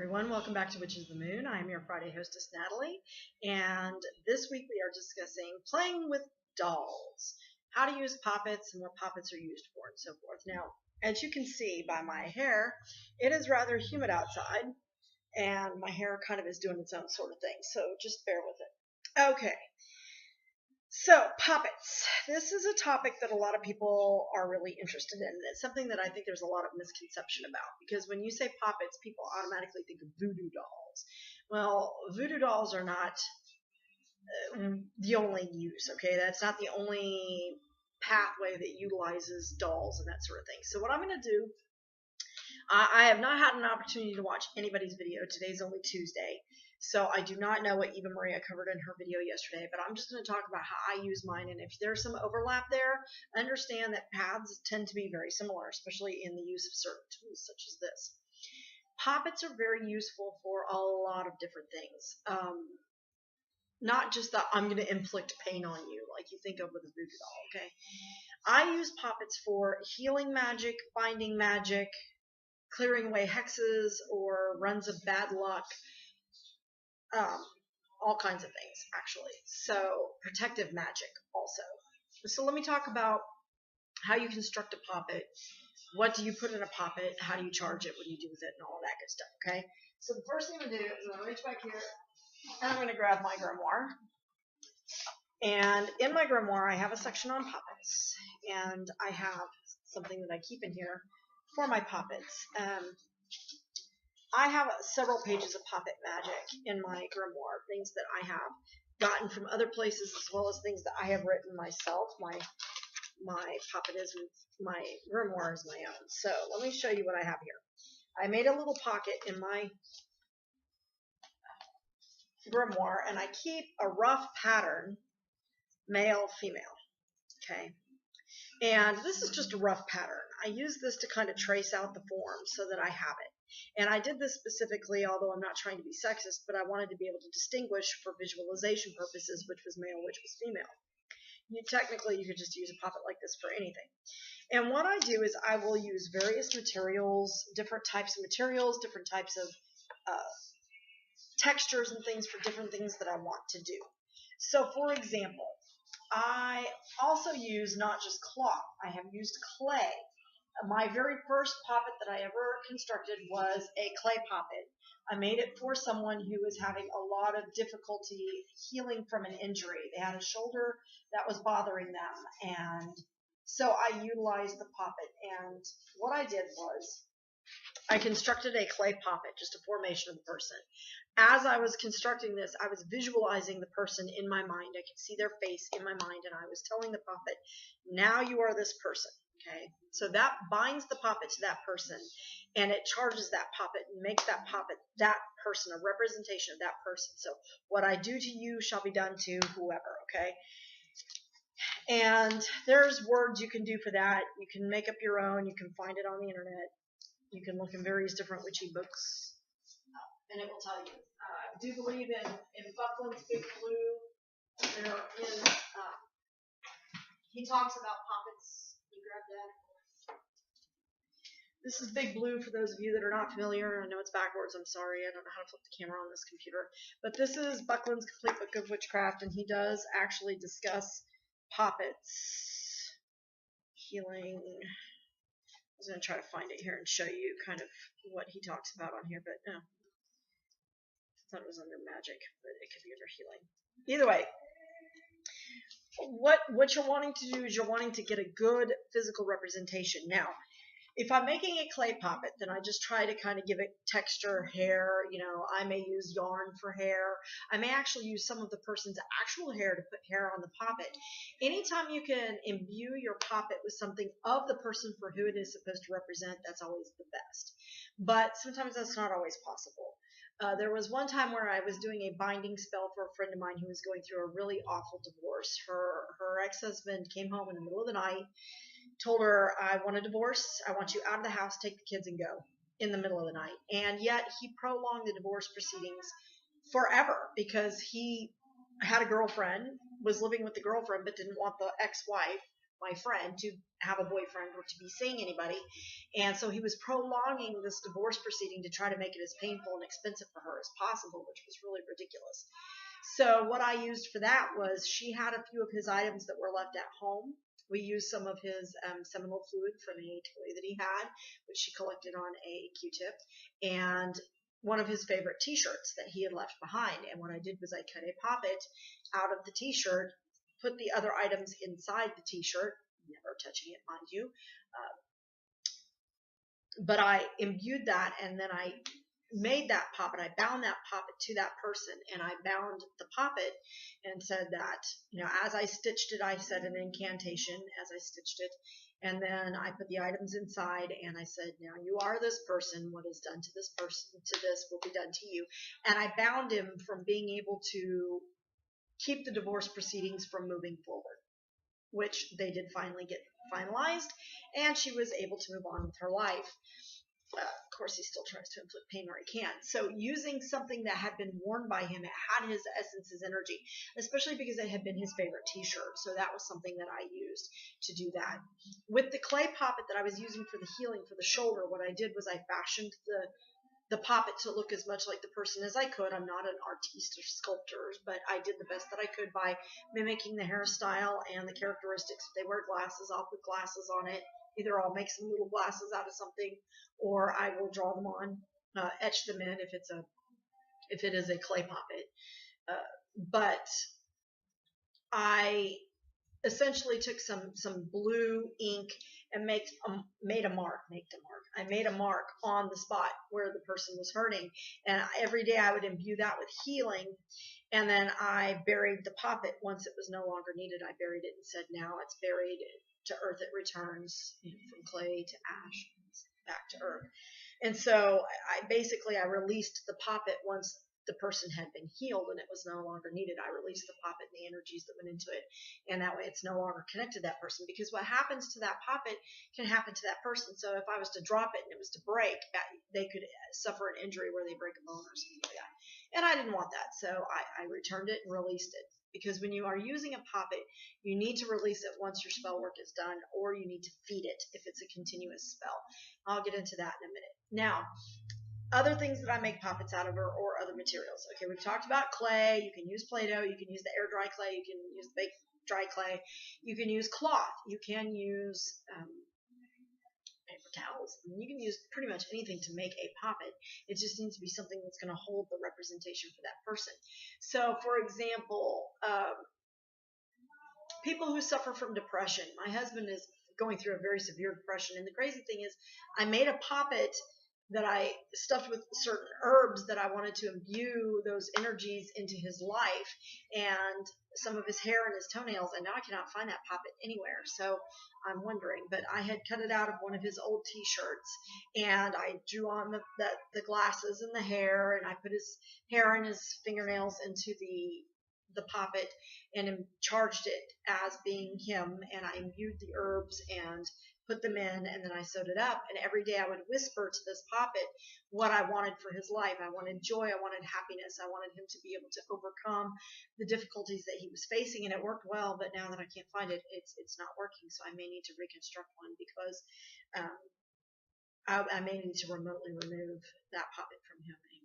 everyone. Welcome back to Witches of the Moon. I am your Friday hostess, Natalie, and this week we are discussing playing with dolls, how to use poppets and what poppets are used for, and so forth. Now, as you can see by my hair, it is rather humid outside, and my hair kind of is doing its own sort of thing, so just bear with it. Okay. So, poppets. This is a topic that a lot of people are really interested in. It's something that I think there's a lot of misconception about, because when you say poppets, people automatically think of voodoo dolls. Well, voodoo dolls are not the only use, okay? That's not the only pathway that utilizes dolls and that sort of thing. So what I'm going to do, I have not had an opportunity to watch anybody's video. Today's only Tuesday. So I do not know what Eva Maria covered in her video yesterday, but I'm just going to talk about how I use mine. And if there's some overlap there, understand that paths tend to be very similar, especially in the use of certain tools such as this. Poppets are very useful for a lot of different things. Not just that I'm going to inflict pain on you like you think of with a voodoo doll, okay? I use poppets for healing magic, binding magic, clearing away hexes or runs of bad luck. All kinds of things, actually. So, protective magic also. So let me talk about how you construct a poppet. What do you put in a poppet? How do you charge it? What do you do with it? And all of that good stuff, okay? So the first thing I'm going to do is I'm going to reach back here, and I'm going to grab my grimoire. And in my grimoire, I have a section on poppets. And I have something that I keep in here for my poppets. I have several pages of poppet magic in my grimoire, things that I have gotten from other places as well as things that I have written myself. My poppet is with my grimoire is my own. So let me show you what I have here. I made a little pocket in my grimoire, and I keep a rough pattern, male, female. Okay. And this is just a rough pattern. I use this to kind of trace out the form so that I have it. And I did this specifically, although I'm not trying to be sexist, but I wanted to be able to distinguish for visualization purposes which was male, which was female. Technically, you could just use a poppet like this for anything. And what I do is I will use various materials, different types of materials, different types of textures and things for different things that I want to do. So, for example, I also use not just cloth. I have used clay. My very first poppet that I ever constructed was a clay poppet. I made it for someone who was having a lot of difficulty healing from an injury. They had a shoulder that was bothering them, and so I utilized the poppet. And what I did was I constructed a clay poppet, just a formation of the person. As I was constructing this, I was visualizing the person in my mind. I could see their face in my mind, and I was telling the poppet, now you are this person. Okay, so that binds the poppet to that person, and it charges that poppet and makes that poppet that person, a representation of that person. So what I do to you shall be done to whoever, okay? And there's words you can do for that. You can make up your own. You can find it on the internet. You can look in various different witchy books, and it will tell you. I do believe in Buckland's Big Blue. He talks about poppets. That. This is Big Blue for those of you that are not familiar. I know it's backwards. I'm sorry. I don't know how to flip the camera on this computer. But this is Buckland's Complete Book of Witchcraft, and he does actually discuss poppets, healing. I was going to try to find it here and show you kind of what he talks about on here, but no. I thought it was under magic, but it could be under healing. Either way. What you're wanting to do is you're wanting to get a good physical representation. Now, if I'm making a clay poppet, then I just try to kind of give it texture, hair. I may use yarn for hair. I may actually use some of the person's actual hair to put hair on the poppet. Anytime you can imbue your poppet with something of the person for who it is supposed to represent, that's always the best. But sometimes that's not always possible. There was one time where I was doing a binding spell for a friend of mine who was going through a really awful divorce. Her ex-husband came home in the middle of the night, told her, I want a divorce. I want you out of the house, take the kids and go, in the middle of the night. And yet he prolonged the divorce proceedings forever because he had a girlfriend, was living with the girlfriend, but didn't want the ex-wife, my friend, to have a boyfriend or to be seeing anybody. And so he was prolonging this divorce proceeding to try to make it as painful and expensive for her as possible, which was really ridiculous. So what I used for that was, she had a few of his items that were left at home. We used some of his seminal fluid from a toy that he had, which she collected on a Q-tip, and one of his favorite t-shirts that he had left behind. And what I did was I cut a poppet out of the t-shirt, put the other items inside the t-shirt, never touching it, mind you, but I imbued that, and then I made that poppet. I bound that poppet to that person, and I bound the poppet and said that, as I stitched it, I said an incantation as I stitched it, and then I put the items inside, and I said, now you are this person. What is done to this person, to this will be done to you. And I bound him from being able to keep the divorce proceedings from moving forward, which they did finally get finalized, and she was able to move on with her life. Of course, he still tries to inflict pain where he can. So using something that had been worn by him, it had his essence, his energy, especially because it had been his favorite t-shirt. So that was something that I used to do that. With the clay poppet that I was using for the healing for the shoulder, what I did was I fashioned the poppet to look as much like the person as I could. I'm not an artiste or sculptor, but I did the best that I could by mimicking the hairstyle and the characteristics. If they wear glasses, I'll put glasses on it. Either I'll make some little glasses out of something, or I will draw them on, etch them in if it is a clay poppet. But I essentially took some blue ink and made a mark. I made a mark on the spot where the person was hurting, and every day I would imbue that with healing. And then I buried the poppet once it was no longer needed. I buried it and said, now it's buried. To earth it returns, from clay to ash, back to earth. And so I released the poppet once the person had been healed and it was no longer needed. I released the poppet and the energies that went into it, and that way it's no longer connected to that person, because what happens to that poppet can happen to that person. So if I was to drop it and it was to break, they could suffer an injury where they break a bone or something like that. And I didn't want that, so I returned it and released it. Because when you are using a poppet, you need to release it once your spell work is done, or you need to feed it if it's a continuous spell. I'll get into that in a minute. Now, other things that I make poppets out of or other materials. Okay, we've talked about clay. You can use Play-Doh. You can use the air dry clay. You can use the baked dry clay. You can use cloth. You can use paper towels. You can use pretty much anything to make a poppet. It just needs to be something that's going to hold the representation for that person. So, for example, people who suffer from depression. My husband is going through a very severe depression, and the crazy thing is I made a poppet that I stuffed with certain herbs that I wanted to imbue those energies into his life, and some of his hair and his toenails, and now I cannot find that poppet anywhere. So I'm wondering, but I had cut it out of one of his old t-shirts, and I drew on the glasses and the hair, and I put his hair and his fingernails into the poppet and charged it as being him, and I imbued the herbs and put them in, and then I sewed it up, and every day I would whisper to this poppet what I wanted for his life. I wanted joy, I wanted happiness, I wanted him to be able to overcome the difficulties that he was facing, and it worked well, but now that I can't find it, it's not working, so I may need to reconstruct one, because I may need to remotely remove that poppet from him and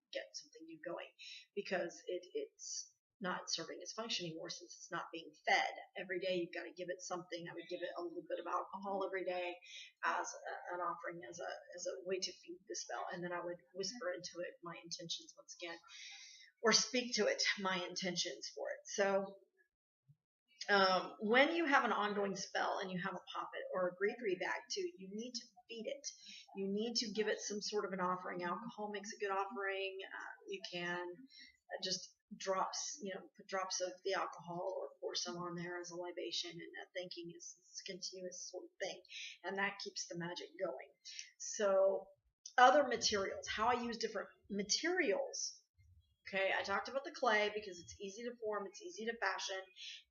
get something new going, because it's not serving its function anymore, since it's not being fed. Every day you've got to give it something. I would give it a little bit of alcohol every day as an offering, as a way to feed the spell, and then I would whisper into it my intentions once again, or speak to it my intentions for it. So when you have an ongoing spell and you have a poppet or a gree bag too, you need to feed it. You need to give it some sort of an offering. Alcohol makes a good offering. You can just put drops of the alcohol or pour some on there as a libation, and thanking is a continuous sort of thing, and that keeps the magic going. So other materials, how I use different materials. Okay, I talked about the clay because it's easy to form, it's easy to fashion,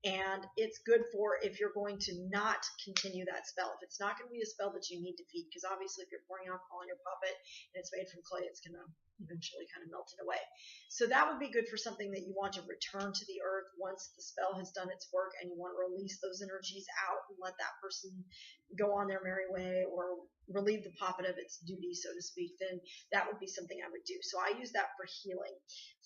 and it's good for if you're going to not continue that spell. If it's not going to be a spell that you need to feed, because obviously if you're pouring alcohol on your puppet and it's made from clay, it's going to eventually kind of melted away. So that would be good for something that you want to return to the earth once the spell has done its work and you want to release those energies out and let that person go on their merry way or relieve the poppet of its duty, so to speak, then that would be something I would do. So I use that for healing.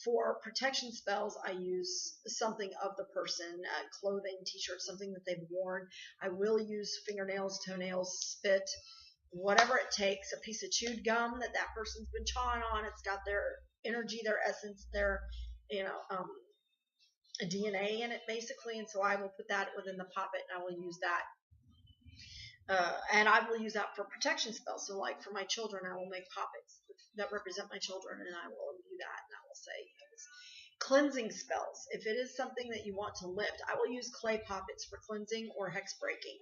For protection spells, I use something of the person, clothing, t-shirts, something that they've worn. I will use fingernails, toenails, spit, whatever it takes, a piece of chewed gum that that person's been chawing on. It's got their energy, their essence, their, DNA in it basically. And so I will put that within the poppet and I will use that. And I will use that for protection spells. So like for my children, I will make poppets that represent my children and I will imbue that and I will say, cleansing spells. If it is something that you want to lift, I will use clay poppets for cleansing or hex breaking.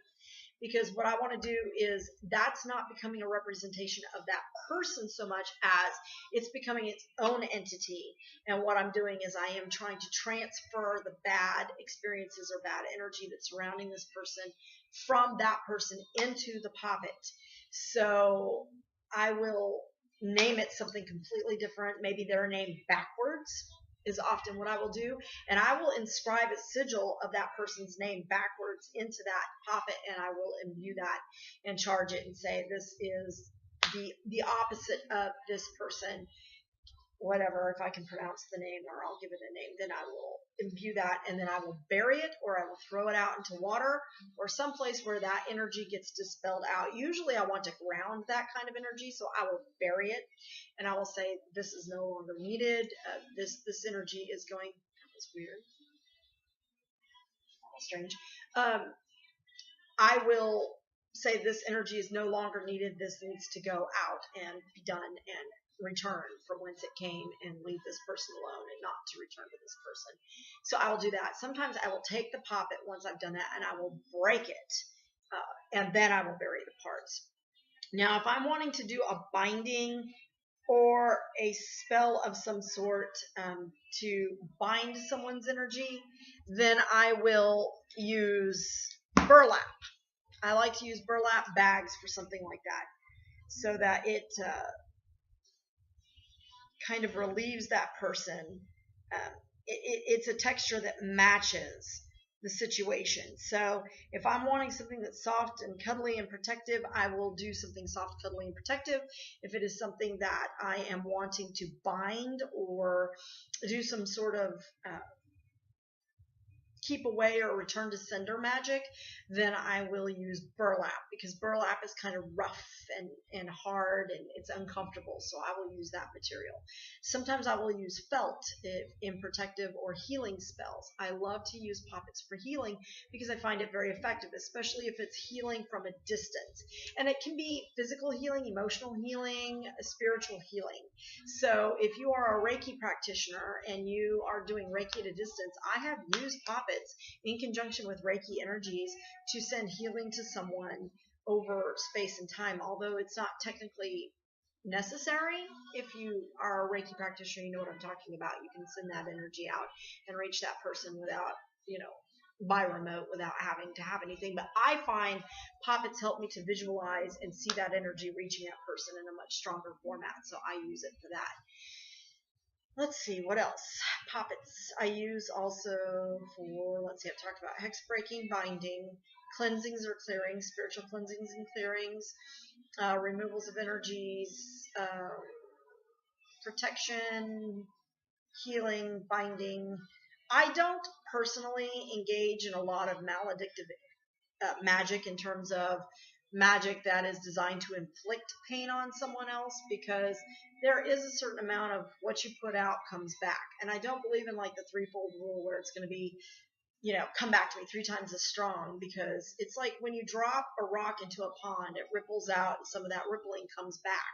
Because what I want to do is that's not becoming a representation of that person so much as it's becoming its own entity. And what I'm doing is I am trying to transfer the bad experiences or bad energy that's surrounding this person from that person into the poppet. So I will name it something completely different. Maybe their name backwards is often what I will do, and I will inscribe a sigil of that person's name backwards into that poppet, and I will imbue that and charge it and say this is the opposite of this person, whatever, if I can pronounce the name or I'll give it a name, then I will imbue that and then I will bury it or I will throw it out into water or someplace where that energy gets dispelled out. Usually I want to ground that kind of energy, so I will bury it and I will say this is no longer needed. This energy is going, that was weird, strange. I will say this energy is no longer needed. This needs to go out and be done and return from whence it came and leave this person alone and not to return to this person. So I will do that. Sometimes I will take the poppet once I've done that and I will break it and then I will bury the parts. Now if I'm wanting to do a binding or a spell of some sort to bind someone's energy, then I will use burlap. I like to use burlap bags for something like that so that it kind of relieves that person. It's a texture that matches the situation. So if I'm wanting something that's soft and cuddly and protective, I will do something soft, cuddly, and protective. If it is something that I am wanting to bind or do some sort of keep away or return to sender magic, then I will use burlap because burlap is kind of rough and hard and it's uncomfortable, so I will use that material. Sometimes I will use felt in protective or healing spells. I love to use poppets for healing because I find it very effective, especially if it's healing from a distance. And it can be physical healing, emotional healing, spiritual healing. So if you are a Reiki practitioner and you are doing Reiki at a distance, I have used poppets in conjunction with Reiki energies to send healing to someone over space and time, although it's not technically necessary. If you are a Reiki practitioner, you know what I'm talking about. You can send that energy out and reach that person without, by remote, without having to have anything. But I find poppets help me to visualize and see that energy reaching that person in a much stronger format, so I use it for that. Let's see, what else? Poppets I use also for, let's see, I've talked about hex breaking, binding, cleansings or clearings, spiritual cleansings and clearings, removals of energies, protection, healing, binding. I don't personally engage in a lot of maledictive magic in terms of magic that is designed to inflict pain on someone else, because there is a certain amount of what you put out comes back. And I don't believe in like the threefold rule where it's going to be, come back to me 3 times as strong, because it's like when you drop a rock into a pond, it ripples out and some of that rippling comes back.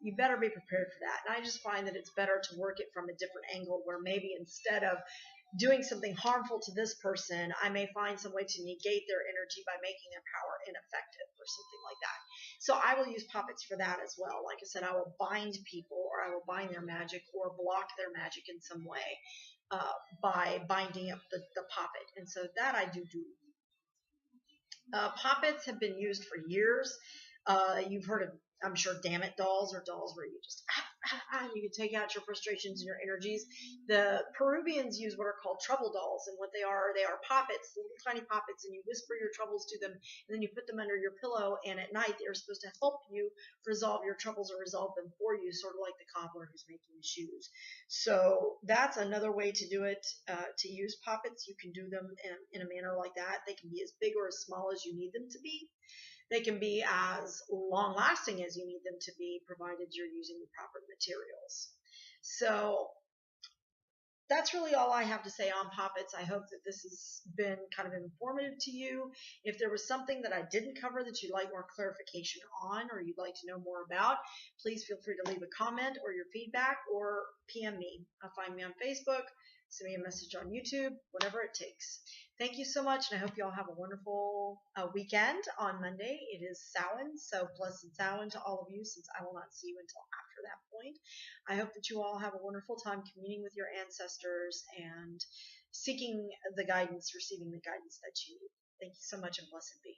You better be prepared for that. And I just find that it's better to work it from a different angle where maybe instead of doing something harmful to this person, I may find some way to negate their energy by making their power ineffective or something like that. So I will use poppets for that as well. Like I said, I will bind people, or I will bind their magic or block their magic in some way by binding up the poppet. And so that I do. Poppets have been used for years. You've heard of, I'm sure, damn it dolls, or dolls where you just you can take out your frustrations and your energies. The Peruvians use what are called trouble dolls, and what they are poppets, little tiny poppets, and you whisper your troubles to them, and then you put them under your pillow, and at night they're supposed to help you resolve your troubles or resolve them for you, sort of like the cobbler who's making the shoes. So that's another way to do it, to use poppets. You can do them in a manner like that. They can be as big or as small as you need them to be. They can be as long lasting as you need them to be, provided you're using the proper materials. So that's really all I have to say on poppets. I hope that this has been kind of informative to you. If there was something that I didn't cover that you'd like more clarification on, or you'd like to know more about, please feel free to leave a comment or your feedback, or PM me. Find me on Facebook, send me a message on YouTube, whatever it takes. Thank you so much, and I hope you all have a wonderful weekend. On Monday, it is Samhain, so blessed Samhain to all of you, since I will not see you until after that point. I hope that you all have a wonderful time communing with your ancestors and seeking the guidance, receiving the guidance that you need. Thank you so much, and blessed be.